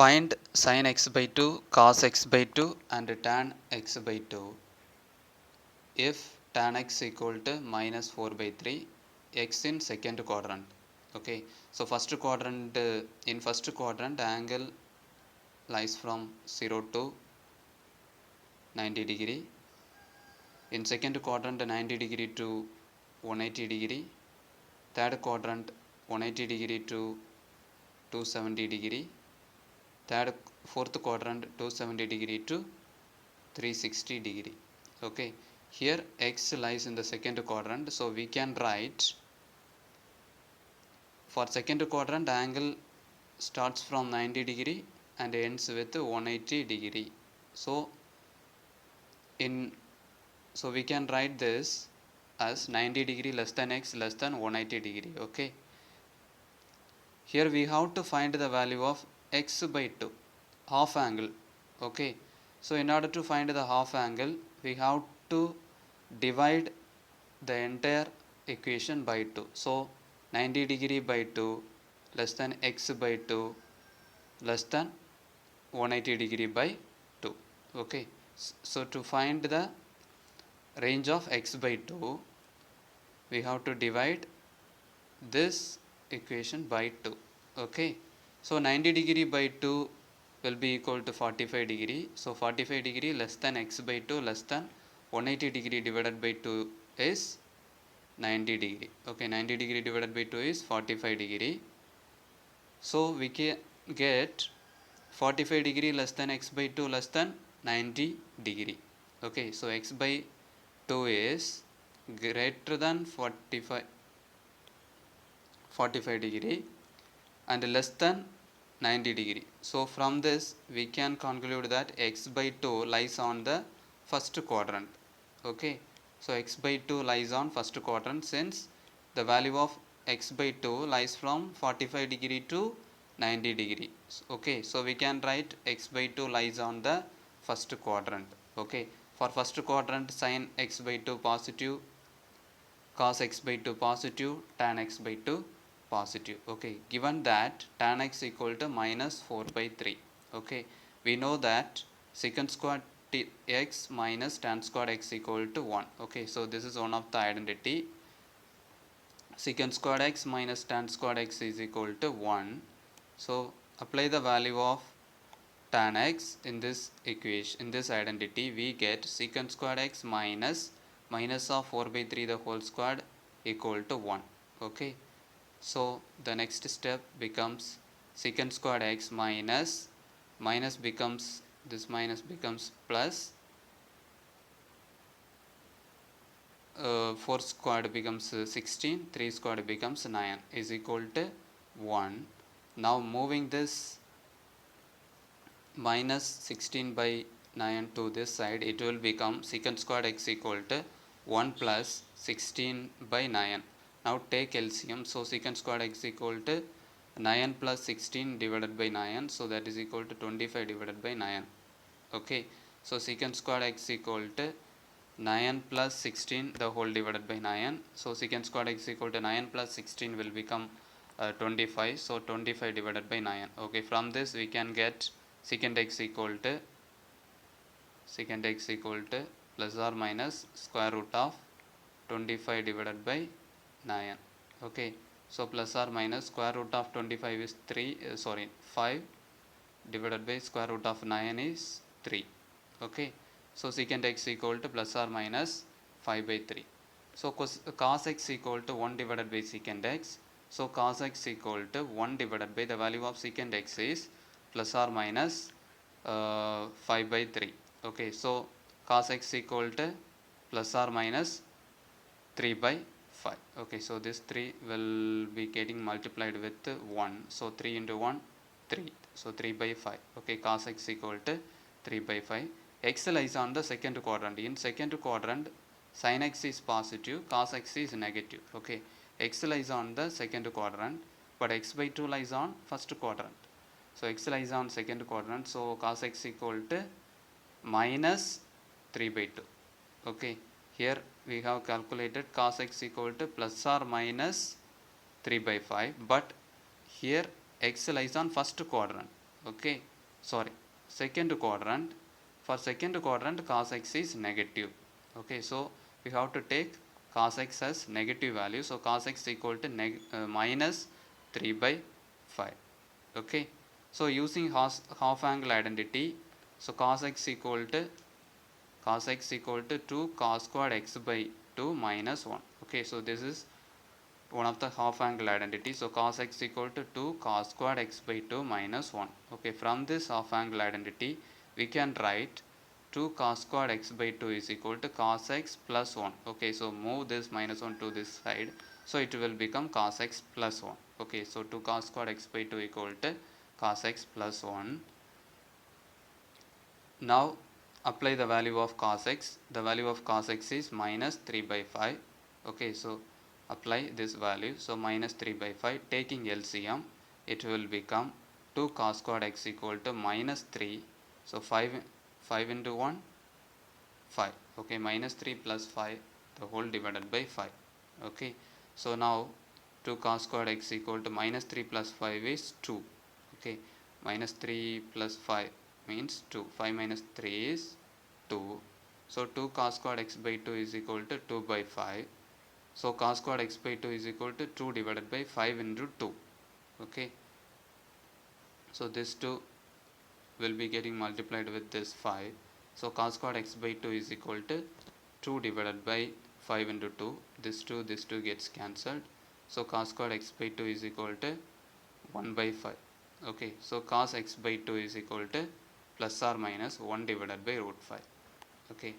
Find sin x by 2, cos x by 2 and tan x by 2 if tan x equal to minus 4 by 3, x in second quadrant. Okay, so in first quadrant angle lies from 0 to 90 degree. In second quadrant 90 degree to 180 degree. Third quadrant 180 degree to 270 degree. Fourth quadrant 270 degree to 360 degree. Okay, here x lies in the second quadrant, so we can write for second quadrant angle starts from 90 degree and ends with 180 degree. So we can write this as 90 degree less than x less than 180 degree. Okay, here we have to find the value of x by 2, half angle. Okay, so in order to find the half angle we have to divide the entire equation by 2. So 90 degree by 2 less than x by 2 less than 180 degree by 2. Okay, so to find the range of x by 2 we have to divide this equation by 2. Okay, so 90 degree by 2 will be equal to 45 degree. So 45 degree less than x by 2 less than 180 degree divided by 2 is 90 degree. Okay, 90 degree divided by 2 is 45 degree. So we can get 45 degree less than x by 2 less than 90 degree. Okay, so x by 2 is greater than 45 degree and less than 90 degree. So from this we can conclude that x by 2 lies on the first quadrant. Okay, so x by 2 lies on first quadrant since the value of x by 2 lies from 45 degree to 90 degree. Okay, so we can write x by 2 lies on the first quadrant. Okay, for first quadrant sin x by 2 positive, cos x by 2 positive, tan x by 2 positive. Okay, given that tan x equal to minus 4 by 3. Okay, we know that secant square x minus tan square x equal to 1. Okay, so this is one of the identity. Secant square x minus tan square x is equal to 1. So apply the value of tan x in this equation, in this identity we get secant square x minus of 4 by 3 the whole squared equal to 1. Okay, so the next step becomes secant squared x minus becomes, this minus becomes plus, 4 squared becomes 16, 3 squared becomes 9 is equal to 1. Now moving this minus 16 by 9 to this side, it will become secant squared x equal to 1 plus 16 by 9. Now take LCM, so secant squared x equal to 9 plus 16 divided by 9, so that is equal to 25 divided by 9. Okay, so secant squared x equal to 9 plus 16 the whole divided by 9. So secant squared x equal to 9 plus 16 will become 25. So 25 divided by 9. Okay, from this we can get secant x equal to plus or minus square root of 25 divided by 9. Okay, so plus or minus square root of 25 is 5 divided by square root of 9 is 3. Okay, so secant x equal to plus or minus 5 by 3. So cos x equal to 1 divided by secant x. So cos x equal to 1 divided by the value of secant x is plus or minus 5 by 3. Okay, so cos x equal to plus or minus 3 by 5. Okay, so this 3 will be getting multiplied with 1. So 3 into 1, 3. So 3 by 5. Okay, cos x equal to 3 by 5. X lies on the second quadrant. In second quadrant, sin x is positive, cos x is negative. Okay, x lies on the second quadrant, but x by 2 lies on first quadrant. So x lies on second quadrant, so cos x equal to minus 3 by 2. Okay, here we have calculated cos x equal to plus or minus 3 by 5, but here x lies on first quadrant. Okay, sorry, second quadrant. For second quadrant, cos x is negative. Okay, so we have to take cos x as negative value. So cos x equal to minus 3 by 5. Okay, so using half angle identity, so cos x equal to 2 cos squared x by 2 minus 1. Okay, so this is one of the half angle identity. So cos x equal to 2 cos squared x by 2 minus 1. Okay, from this half angle identity we can write 2 cos squared x by 2 is equal to cos x plus 1. Okay, so move this minus 1 to this side, so it will become cos x plus 1. Okay, so 2 cos squared x by 2 equal to cos x plus 1. Now apply the value of cos x. The value of cos x is minus 3 by 5. Okay, so apply this value. So minus 3 by 5, taking LCM, it will become 2 cos squared x equal to minus 3. So 5 into 1, 5. Okay, minus 3 plus 5, the whole divided by 5. Okay, so now 2 cos squared x equal to minus 3 plus 5 is 2. Okay, minus 3 plus 5 means 2. 5 minus 3 is 2. So 2 cos squared x by 2 is equal to 2 by 5. So cos squared x by 2 is equal to 2 divided by 5 into 2. Okay, so this 2 will be getting multiplied with this 5. So cos squared x by 2 is equal to 2 divided by 5 into 2. This 2 gets cancelled. So cos squared x by 2 is equal to 1 by 5. Okay, so cos x by 2 is equal to plus or minus 1 divided by root 5. Okay,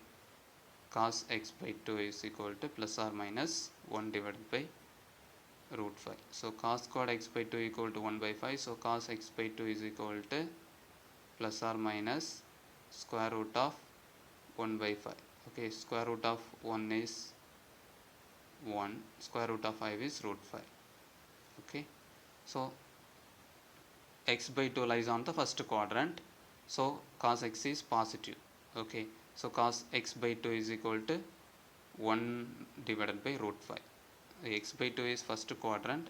cos x by 2 is equal to plus or minus 1 divided by root 5. So cos squared x by 2 equal to 1 by 5. So cos x by 2 is equal to plus or minus square root of 1 by 5. Okay, square root of 1 is 1, square root of 5 is root 5. Okay, so x by 2 lies on the first quadrant, so cos x is positive. Okay, so cos x by 2 is equal to 1 divided by root 5. X by 2 is first quadrant,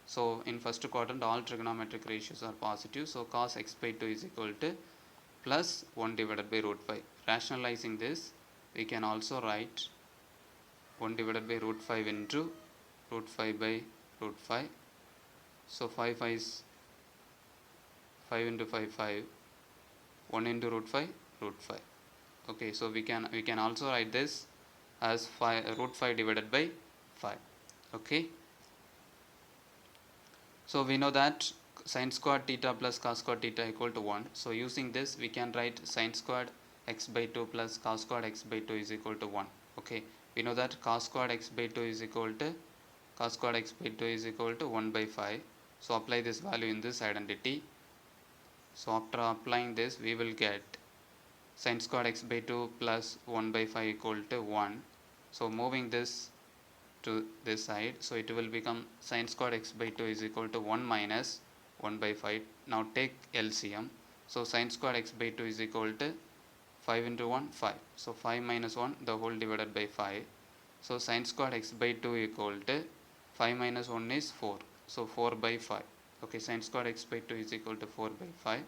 so in first quadrant all trigonometric ratios are positive, so cos x by 2 is equal to plus 1 divided by root 5. Rationalizing this, we can also write 1 divided by root 5 into root 5 by root 5. So 5 is 5 into 5, 5. 1 into root 5, root 5. Okay, so we can also write this as root 5 divided by 5. Okay, so we know that sin squared theta plus cos squared theta equal to 1. So using this we can write sin squared x by 2 plus cos squared x by 2 is equal to 1. Okay, we know that cos squared x by 2 is equal to 1 by 5. So apply this value in this identity. So after applying this we will get sin squared x by 2 plus 1 by 5 equal to 1. So moving this to this side, so it will become sin squared x by 2 is equal to 1 minus 1 by 5. Now take LCM. So sin squared x by 2 is equal to 5 into 1, 5. So 5 minus 1, the whole divided by 5. So sin squared x by 2 equal to 5 minus 1 is 4. So 4 by 5. Okay, sin squared x by 2 is equal to 4 by 5.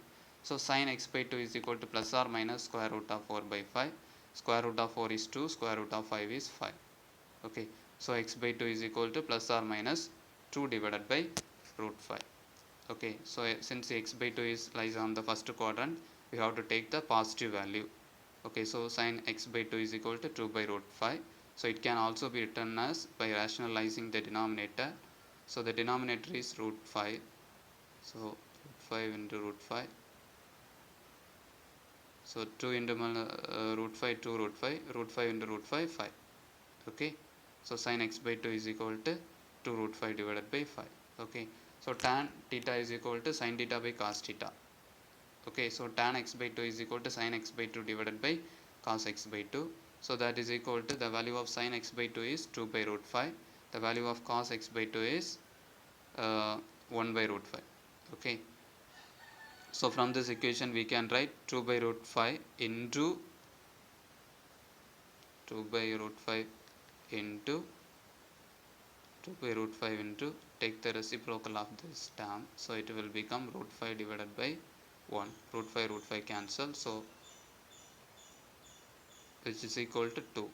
So sin x by 2 is equal to plus or minus square root of 4 by 5. Square root of 4 is 2, square root of 5 is 5. Okay, so x by 2 is equal to plus or minus 2 divided by root 5. Okay, so since x by 2 lies on the first quadrant, we have to take the positive value. Okay, so sin x by 2 is equal to 2 by root 5. So it can also be written as by rationalizing the denominator. So the denominator is root 5. So root 5 into root 5. So 2 into root 5, 2 root 5, root 5 into root 5, 5. Okay, so sin x by 2 is equal to 2 root 5 divided by 5. Okay, so tan theta is equal to sin theta by cos theta. Okay, so tan x by 2 is equal to sin x by 2 divided by cos x by 2. So that is equal to the value of sin x by 2 is 2 by root 5. The value of cos x by 2 is 1 by root 5. Okay, so from this equation we can write 2 by root 5 into 2 by root 5 into 2 by root 5 into, take the reciprocal of this term, so it will become root 5 divided by 1. Root 5 cancel, so which is equal to 2.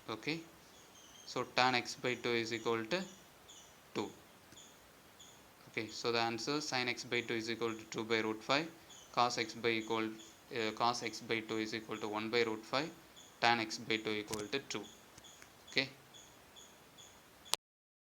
Okay, so tan x by 2 is equal to 2. Okay, so the answer sin x by 2 is equal to 2 by root 5, cos x by 2 is equal to 1 by root 5, tan x by 2 equal to 2. Okay.